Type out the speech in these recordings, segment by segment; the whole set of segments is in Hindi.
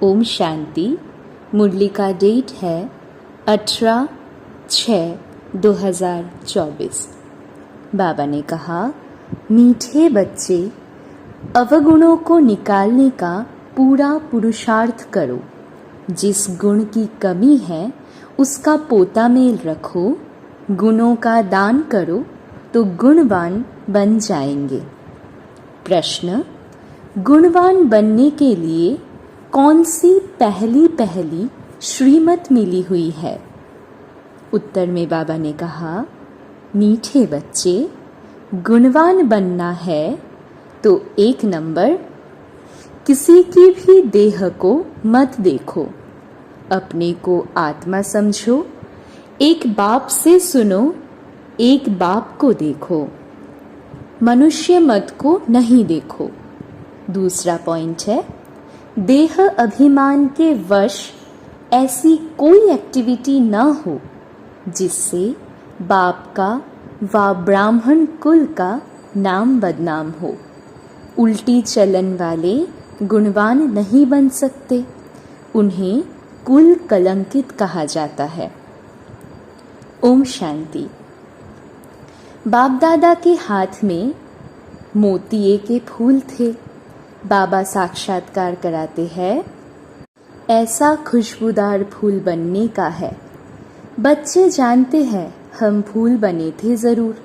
ओम शांति। मुरली का डेट है 18/6/2024। बाबा ने कहा, मीठे बच्चे, अवगुणों को निकालने का पूरा पुरुषार्थ करो। जिस गुण की कमी है उसका पोता मेल रखो। गुणों का दान करो तो गुणवान बन जाएंगे। प्रश्न: गुणवान बनने के लिए कौन सी पहली श्रीमत मिली हुई है? उत्तर में बाबा ने कहा, मीठे बच्चे, गुणवान बनना है तो 1 नंबर, किसी की भी देह को मत देखो, अपने को आत्मा समझो। एक बाप से सुनो, एक बाप को देखो, मनुष्य मत को नहीं देखो। दूसरा पॉइंट है, देह अभिमान के वश ऐसी कोई एक्टिविटी न हो जिससे बाप का व ब्राह्मण कुल का नाम बदनाम हो। उल्टी चलन वाले गुणवान नहीं बन सकते, उन्हें कुल कलंकित कहा जाता है। ओम शांति। बाप दादा के हाथ में मोतिये के फूल थे। बाबा साक्षात्कार कराते हैं, ऐसा खुशबूदार फूल बनने का है। बच्चे जानते हैं हम फूल बने थे ज़रूर।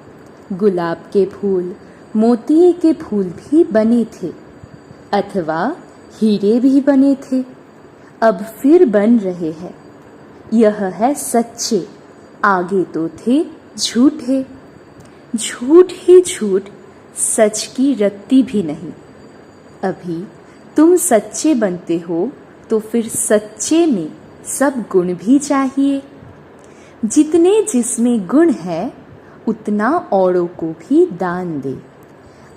गुलाब के फूल, मोतिये के फूल भी बने थे, अथवा हीरे भी बने थे, अब फिर बन रहे हैं। यह है सच्चे, आगे तो थे झूठे। झूठ ही झूठ, सच की रत्ती भी नहीं। अभी तुम सच्चे बनते हो तो फिर सच्चे में सब गुण भी चाहिए। जितने जिसमें गुण है उतना औरों को भी दान दे।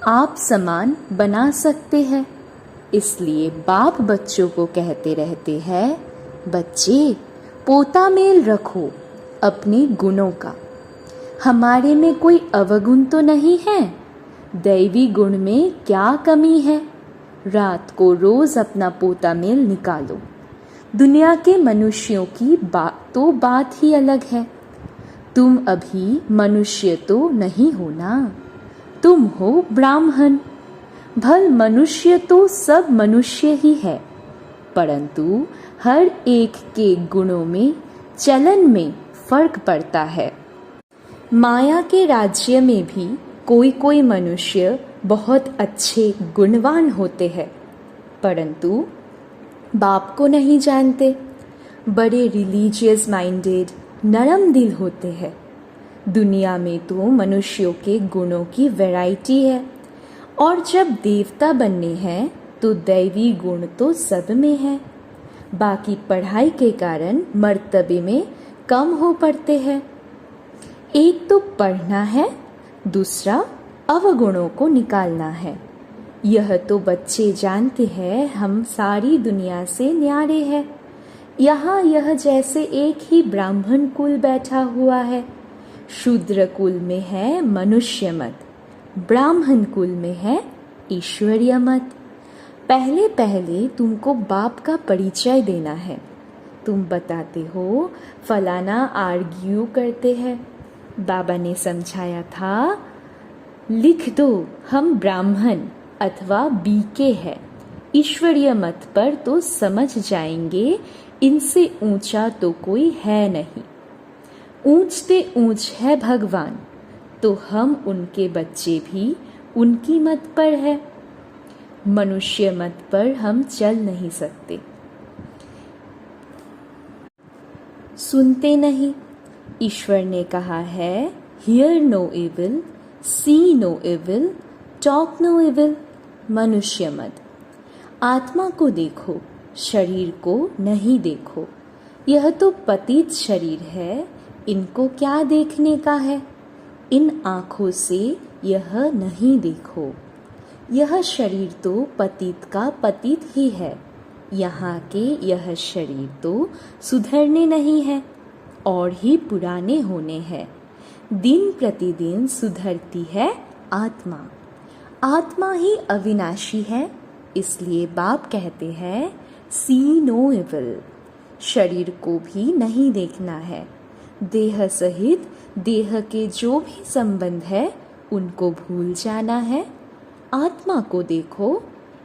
आप समान बना सकते हैं। इसलिए बाप बच्चों को कहते रहते हैं, बच्चे, पोता मेल रखो अपने गुणों का। हमारे में कोई अवगुण तो नहीं है। दैवी गुण में क्या कमी है? रात को रोज अपना पोता मेल निकालो। दुनिया के मनुष्यों की बात ही अलग है। तुम अभी मनुष्य तो नहीं हो ना, तुम हो ब्राह्मण। भल मनुष्य तो सब मनुष्य ही है, परंतु हर एक के गुणों में, चलन में फर्क पड़ता है। माया के राज्य में भी कोई कोई मनुष्य बहुत अच्छे गुणवान होते हैं, परंतु बाप को नहीं जानते। बड़े रिलीजियस माइंडेड, नरम दिल होते हैं। दुनिया में तो मनुष्यों के गुणों की वैरायटी है, और जब देवता बनने हैं तो दैवी गुण तो सब में है। बाकी पढ़ाई के कारण मर्तबे में कम हो पड़ते हैं। एक तो पढ़ना है, दूसरा अवगुणों को निकालना है। यह तो बच्चे जानते हैं हम सारी दुनिया से न्यारे हैं। यहाँ यह जैसे एक ही ब्राह्मण कुल बैठा हुआ है। शूद्र कुल में है मनुष्य मत, ब्राह्मण कुल में है ईश्वरीय मत। पहले पहले तुमको बाप का परिचय देना है। तुम बताते हो फलाना आर्ग्यू करते हैं। बाबा ने समझाया था, लिख दो हम ब्राह्मण अथवा बीके है। ईश्वरीय मत पर तो समझ जाएंगे, इनसे ऊंचा तो कोई है नहीं। ऊंचते ऊंच है भगवान, तो हम उनके बच्चे भी उनकी मत पर है। मनुष्य मत पर हम चल नहीं सकते। सुनते नहीं। ईश्वर ने कहा है, hear no evil, see no evil, talk no evil. मनुष्य मत। आत्मा को देखो, शरीर को नहीं देखो। यह तो पतित शरीर है, इनको क्या देखने का है? इन आँखों से यह नहीं देखो। यह शरीर तो पतित का पतित ही है। यहाँ के यह शरीर तो सुधरने नहीं है और ही पुराने होने हैं। दिन प्रतिदिन सुधरती है आत्मा। आत्मा ही अविनाशी है। इसलिए बाप कहते हैं, सी नो इविल। शरीर को भी नहीं देखना है, देह सहित देह के जो भी संबंध है उनको भूल जाना है। आत्मा को देखो,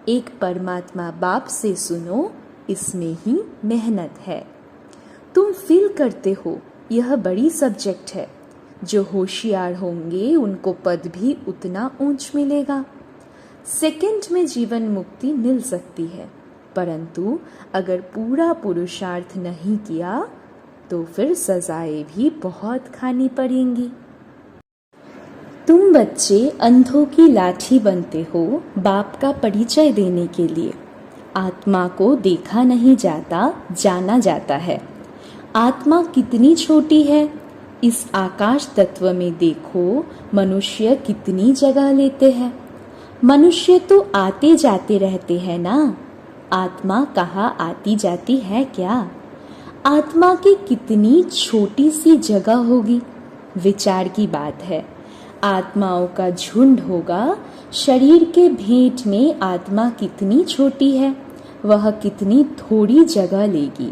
एक परमात्मा बाप से सुनो, इसमें ही मेहनत है। तुम फील करते हो यह बड़ी सब्जेक्ट है। जो होशियार होंगे उनको पद भी उतना ऊंच मिलेगा। सेकंड में जीवन मुक्ति मिल सकती है, परंतु अगर पूरा पुरुषार्थ नहीं किया तो फिर सजाएं भी बहुत खानी पड़ेंगी। तुम बच्चे अंधों की लाठी बनते हो बाप का परिचय देने के लिए। आत्मा को देखा नहीं जाता, जाना जाता है। आत्मा कितनी छोटी है, इस आकाश तत्व में देखो। मनुष्य कितनी जगह लेते हैं। मनुष्य तो आते जाते रहते हैं ना, आत्मा कहाँ आती जाती है क्या? आत्मा की कितनी छोटी सी जगह होगी। विचार की बात है। आत्माओं का झुंड होगा। शरीर के भेंट में आत्मा कितनी छोटी है, वह कितनी थोड़ी जगह लेगी।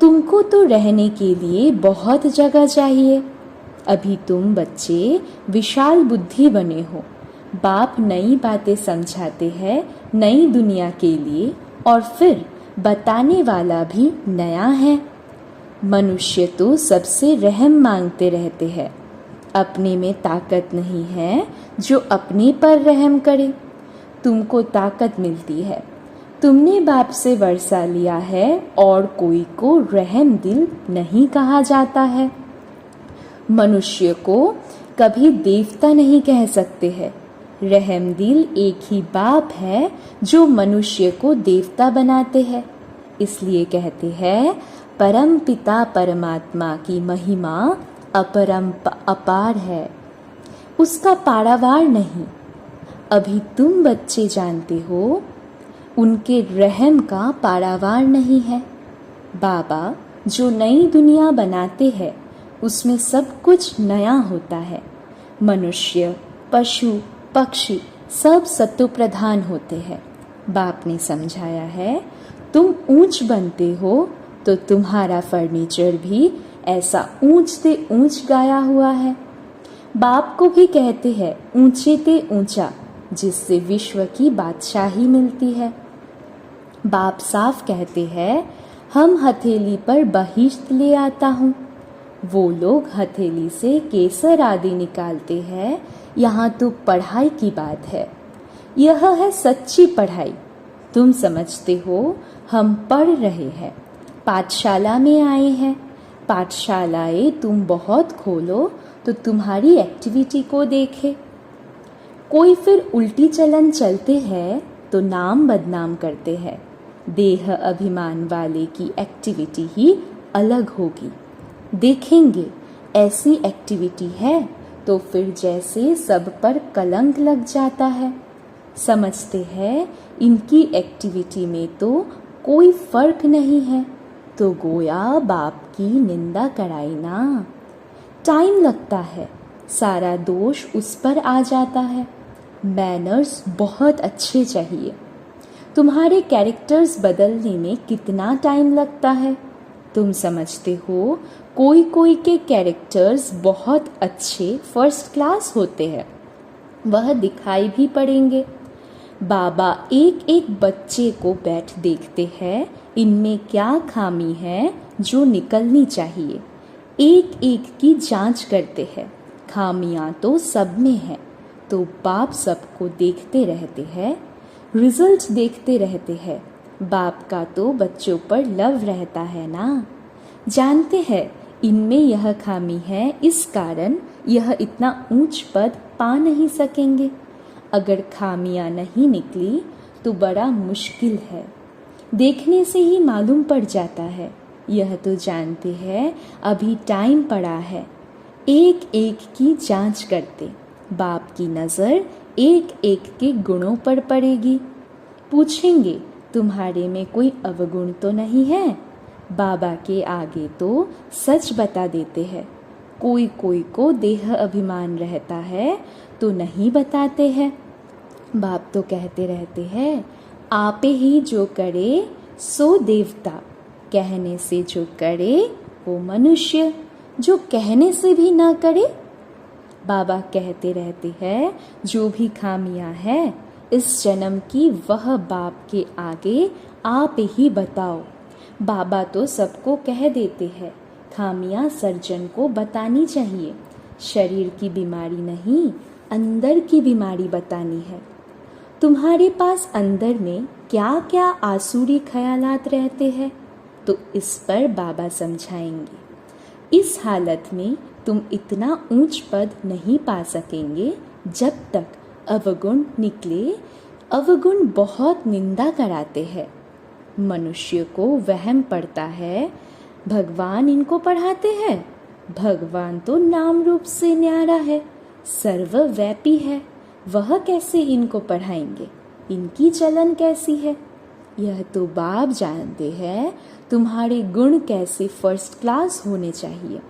तुमको तो रहने के लिए बहुत जगह चाहिए। अभी तुम बच्चे विशाल बुद्धि बने हो। बाप नई बातें समझाते हैं नई दुनिया के लिए, और फिर बताने वाला भी नया है। मनुष्य तो सबसे रहम मांगते रहते हैं। अपने में ताकत नहीं है जो अपने पर रहम करे। तुमको ताकत मिलती है, तुमने बाप से वर्षा लिया है, और कोई को रहम दिल नहीं कहा जाता है। मनुष्य को कभी देवता नहीं कह सकते हैं। रहम दिल एक ही बाप है जो मनुष्य को देवता बनाते हैं। इसलिए कहते हैं परम पिता परमात्मा की महिमा अपार है, उसका पारावार नहीं। अभी तुम बच्चे जानते हो उनके रहम का पारावार नहीं है। बाबा जो नई दुनिया बनाते हैं उसमें सब कुछ नया होता है। मनुष्य, पशु, पक्षी सब सत्व प्रधान होते हैं। बाप ने समझाया है तुम ऊंच बनते हो तो तुम्हारा फर्नीचर भी ऐसा ऊंच से ऊंच गाया हुआ है। बाप को भी कहते हैं ऊंचे ते ऊंचा, जिससे विश्व की बादशाही मिलती है। बाप साफ कहते हैं हम हथेली पर बहिश्त ले आता हूँ। वो लोग हथेली से केसर आदि निकालते हैं। यहाँ तो पढ़ाई की बात है। यह है सच्ची पढ़ाई। तुम समझते हो हम पढ़ रहे हैं, पाठशाला में आए हैं। पाठशालाएं तुम बहुत खोलो तो तुम्हारी एक्टिविटी को देखे। कोई फिर उल्टी चलन चलते हैं तो नाम बदनाम करते हैं। देह अभिमान वाले की एक्टिविटी ही अलग होगी। देखेंगे ऐसी एक्टिविटी है तो फिर जैसे सब पर कलंक लग जाता है। समझते हैं इनकी एक्टिविटी में तो कोई फर्क नहीं है, तो गोया बाप की निंदा कराई ना। टाइम लगता है, सारा दोष उस पर आ जाता है। मैनर्स बहुत अच्छे चाहिए। तुम्हारे कैरेक्टर्स बदलने में कितना टाइम लगता है? तुम समझते हो कोई कोई के कैरेक्टर्स बहुत अच्छे फर्स्ट क्लास होते हैं, वह दिखाई भी पड़ेंगे। बाबा एक एक बच्चे को बैठ देखते हैं इनमें क्या खामी है जो निकलनी चाहिए। एक एक की जांच करते हैं। खामियां तो सब में है, तो बाप सबको देखते रहते हैं, रिजल्ट देखते रहते हैं। बाप का तो बच्चों पर लव रहता है ना। जानते हैं इनमें यह खामी है, इस कारण यह इतना ऊंच पद पा नहीं सकेंगे। अगर खामियां नहीं निकली तो बड़ा मुश्किल है। देखने से ही मालूम पड़ जाता है। यह तो जानते हैं अभी टाइम पड़ा है। एक एक की जांच करते, बाप की नज़र एक एक के गुणों पर पड़ेगी। पूछेंगे तुम्हारे में कोई अवगुण तो नहीं है? बाबा के आगे तो सच बता देते हैं। कोई कोई को देह अभिमान रहता है तो नहीं बताते हैं। बाप तो कहते रहते हैं आपे ही जो करे सो देवता, कहने से जो करे वो मनुष्य, जो कहने से भी ना करे। बाबा कहते रहते हैं जो भी खामियां हैं इस जन्म की, वह बाप के आगे आप ही बताओ। बाबा तो सबको कह देते हैं, खामियां सर्जन को बतानी चाहिए। शरीर की बीमारी नहीं, अंदर की बीमारी बतानी है। तुम्हारे पास अंदर में क्या क्या आसुरी ख्यालात रहते हैं, तो इस पर बाबा समझाएंगे। इस हालत में तुम इतना ऊंच पद नहीं पा सकेंगे जब तक अवगुण निकले। अवगुण बहुत निंदा कराते हैं। मनुष्य को वहम पड़ता है भगवान इनको पढ़ाते हैं। भगवान तो नाम रूप से न्यारा है, सर्वव्यापी है, वह कैसे इनको पढ़ाएंगे, इनकी चलन कैसी है। यह तो बाप जानते हैं तुम्हारे गुण कैसे फर्स्ट क्लास होने चाहिए।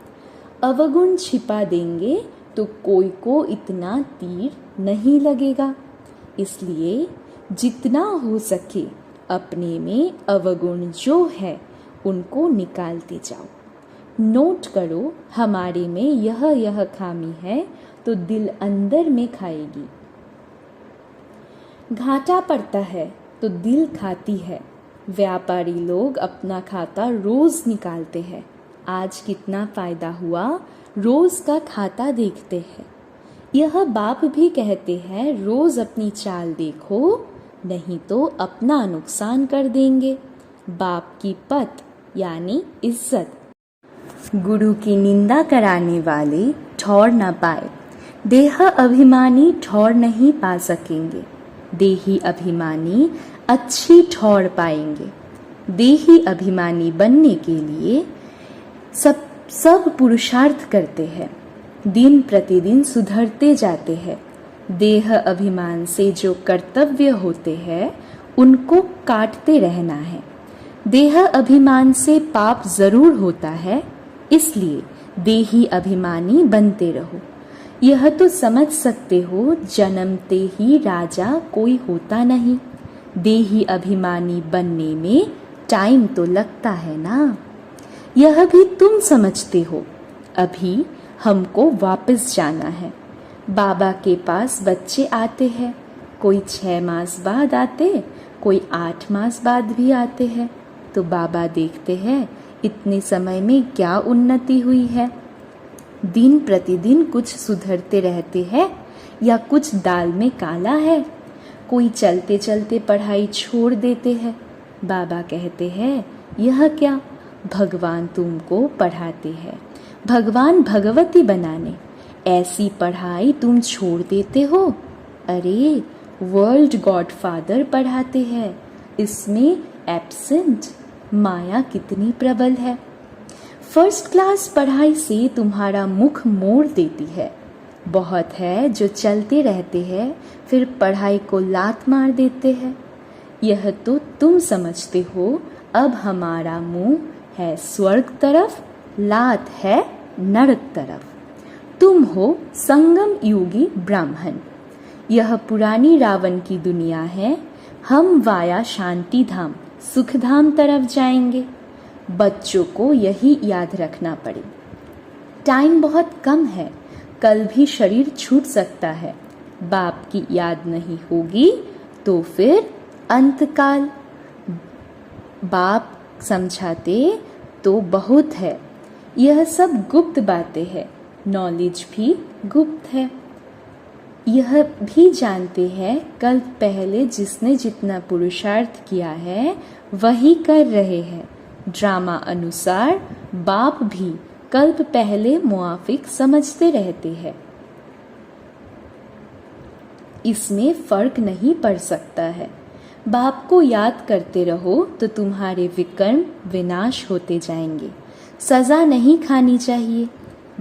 अवगुण छिपा देंगे तो कोई को इतना तीर नहीं लगेगा। इसलिए जितना हो सके अपने में अवगुण जो है उनको निकालते जाओ। नोट करो हमारे में यह खामी है तो दिल अंदर में खाएगी। घाटा पड़ता है तो दिल खाती है। व्यापारी लोग अपना खाता रोज निकालते हैं। आज कितना फायदा हुआ, रोज का खाता देखते हैं। यह बाप भी कहते हैं रोज अपनी चाल देखो, नहीं तो अपना नुकसान कर देंगे। बाप की पत यानी इज्जत। गुरु की निंदा कराने वाले ठौर न पाए। देह अभिमानी ठौर नहीं पा सकेंगे। देही अभिमानी अच्छी ठौर पाएंगे। देही अभिमानी बनने के लिए सब पुरुषार्थ करते हैं, दिन प्रतिदिन सुधरते जाते हैं। देह अभिमान से जो कर्तव्य होते हैं उनको काटते रहना है। देह अभिमान से पाप जरूर होता है, इसलिए देही अभिमानी बनते रहो। यह तो समझ सकते हो जन्मते ही राजा कोई होता नहीं। देही अभिमानी बनने में टाइम तो लगता है ना, यह भी तुम समझते हो। अभी हमको वापस जाना है। बाबा के पास बच्चे आते हैं, कोई 6 मास बाद आते, कोई 8 मास बाद भी आते हैं। तो बाबा देखते हैं इतने समय में क्या उन्नति हुई है। दिन प्रतिदिन कुछ सुधरते रहते हैं या कुछ दाल में काला है। कोई चलते चलते पढ़ाई छोड़ देते हैं। बाबा कहते हैं यह क्या, भगवान तुमको पढ़ाते हैं, भगवान भगवती बनाने। ऐसी पढ़ाई तुम छोड़ देते हो। अरे वर्ल्ड गॉडफादर पढ़ाते हैं, इसमें एब्सेंट। माया कितनी प्रबल है। फर्स्ट क्लास पढ़ाई से तुम्हारा मुख मोड़ देती है। बहुत है जो चलते रहते हैं फिर पढ़ाई को लात मार देते हैं। यह तो तुम समझते हो। अब हमारा मुंह है स्वर्ग तरफ, लात है नरक तरफ। तुम हो संगम युगी ब्राह्मण। यह पुरानी रावण की दुनिया है। हम वाया शांति धाम सुख धाम तरफ जाएंगे। बच्चों को यही याद रखना पड़े। टाइम बहुत कम है, कल भी शरीर छूट सकता है। बाप की याद नहीं होगी तो फिर अंतकाल। बाप समझाते तो बहुत है, यह सब गुप्त बातें हैं। नॉलेज भी गुप्त है। यह भी जानते हैं कल पहले जिसने जितना पुरुषार्थ किया है वही कर रहे हैं। ड्रामा अनुसार बाप भी कल्प पहले मुआफिक समझते रहते हैं। इसमें फर्क नहीं पड़ सकता है। बाप को याद करते रहो तो तुम्हारे विकर्म विनाश होते जाएंगे। सजा नहीं खानी चाहिए।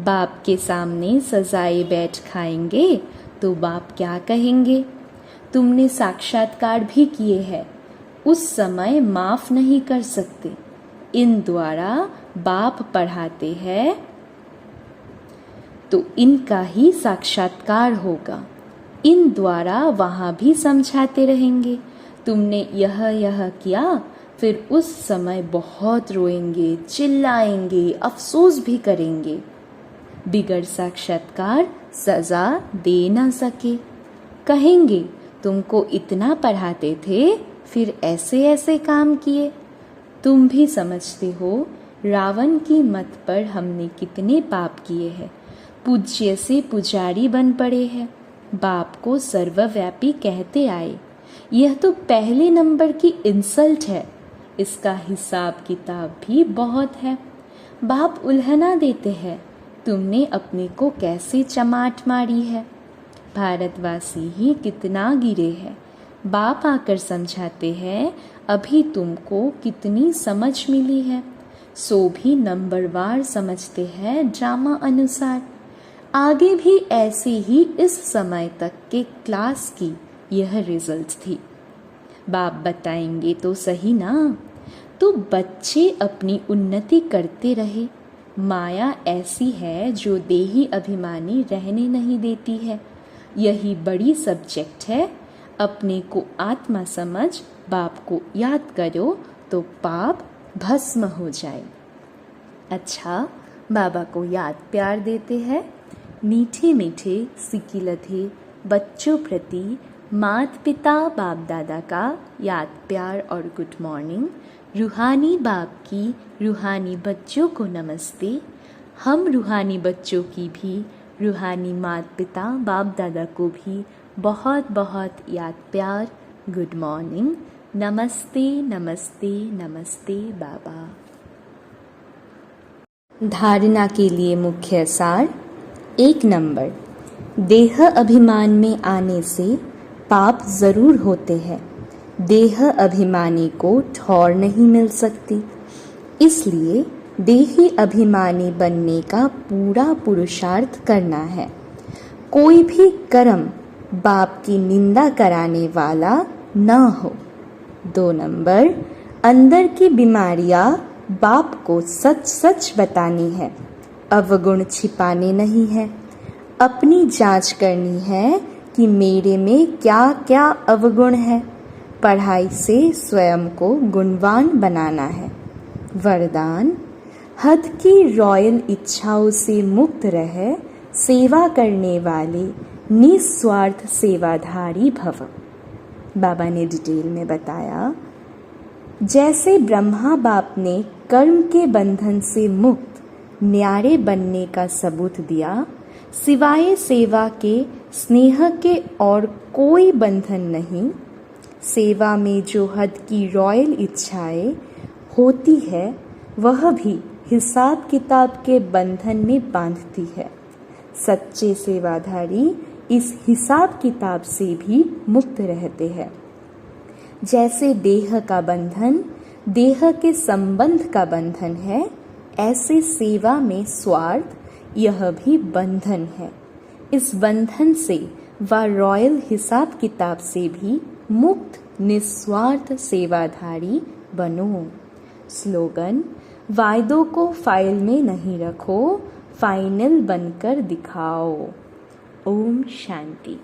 बाप के सामने सजाए बैठ खाएंगे तो बाप क्या कहेंगे। तुमने साक्षात्कार भी किए हैं, उस समय माफ नहीं कर सकते। इन द्वारा बाप पढ़ाते हैं तो इनका ही साक्षात्कार होगा। इन द्वारा वहाँ भी समझाते रहेंगे। तुमने यह किया फिर उस समय बहुत रोएंगे, चिल्लाएंगे, अफसोस भी करेंगे। बिगड़ साक्षात्कार सजा दे ना सके। कहेंगे तुमको इतना पढ़ाते थे, फिर ऐसे ऐसे काम किए। तुम भी समझते हो रावण की मत पर हमने कितने पाप किए हैं। पूज्य से पुजारी बन पड़े हैं, बाप को सर्वव्यापी कहते आए। यह तो पहले नंबर की इंसल्ट है, इसका हिसाब किताब भी बहुत है। बाप उल्हना देते हैं, तुमने अपने को कैसे चमाट मारी है। भारतवासी ही कितना गिरे हैं। बाप आकर समझाते हैं, अभी तुमको कितनी समझ मिली है। सो भी नंबरवार समझते हैं ड्रामा अनुसार। आगे भी ऐसे ही इस समय तक के क्लास की यह रिजल्ट थी। बाप बताएंगे तो सही ना। तो बच्चे अपनी उन्नति करते रहे। माया ऐसी है जो देही अभिमानी रहने नहीं देती है। यही बड़ी सब्जेक्ट है। अपने को आत्मा समझ बाप को याद करो तो पाप भस्म हो जाए। अच्छा, बाबा को याद प्यार देते हैं। मीठे मीठे सिकिलधे बच्चों प्रति माता पिता बाप दादा का याद प्यार और गुड मॉर्निंग। रूहानी बाप की रूहानी बच्चों को नमस्ते। हम रूहानी बच्चों की भी रूहानी माता पिता बाप दादा को भी बहुत बहुत याद प्यार, गुड मॉर्निंग, नमस्ते नमस्ते नमस्ते बाबा। धारणा के लिए मुख्य सार। 1 नंबर, देह अभिमान में आने से पाप जरूर होते हैं। देह अभिमानी को ठौर नहीं मिल सकती, इसलिए देही अभिमानी बनने का पूरा पुरुषार्थ करना है। कोई भी कर्म बाप की निंदा कराने वाला न हो। 2 नंबर, अंदर की बीमारियां बाप को सच सच बतानी है, अवगुण छिपाने नहीं है। अपनी जांच करनी है कि मेरे में क्या क्या अवगुण है। पढ़ाई से स्वयं को गुणवान बनाना है। वरदान, हद की रॉयल इच्छाओं से मुक्त रहे, सेवा करने वाले निस्वार्थ सेवाधारी भव। बाबा ने डिटेल में बताया, जैसे ब्रह्मा बाप ने कर्म के बंधन से मुक्त न्यारे बनने का सबूत दिया, सिवाय सेवा के स्नेह के और कोई बंधन नहीं। सेवा में जो हद की रॉयल इच्छाएं होती है, वह भी हिसाब किताब के बंधन में बांधती है। सच्चे सेवाधारी इस हिसाब किताब से भी मुक्त रहते हैं। जैसे देह का बंधन देह के संबंध का बंधन है, ऐसे सेवा में स्वार्थ यह भी बंधन है। इस बंधन से व रॉयल हिसाब किताब से भी मुक्त निस्वार्थ सेवाधारी बनो। स्लोगन, वायदों को फाइल में नहीं रखो, फाइनल बनकर दिखाओ। ओम शांति।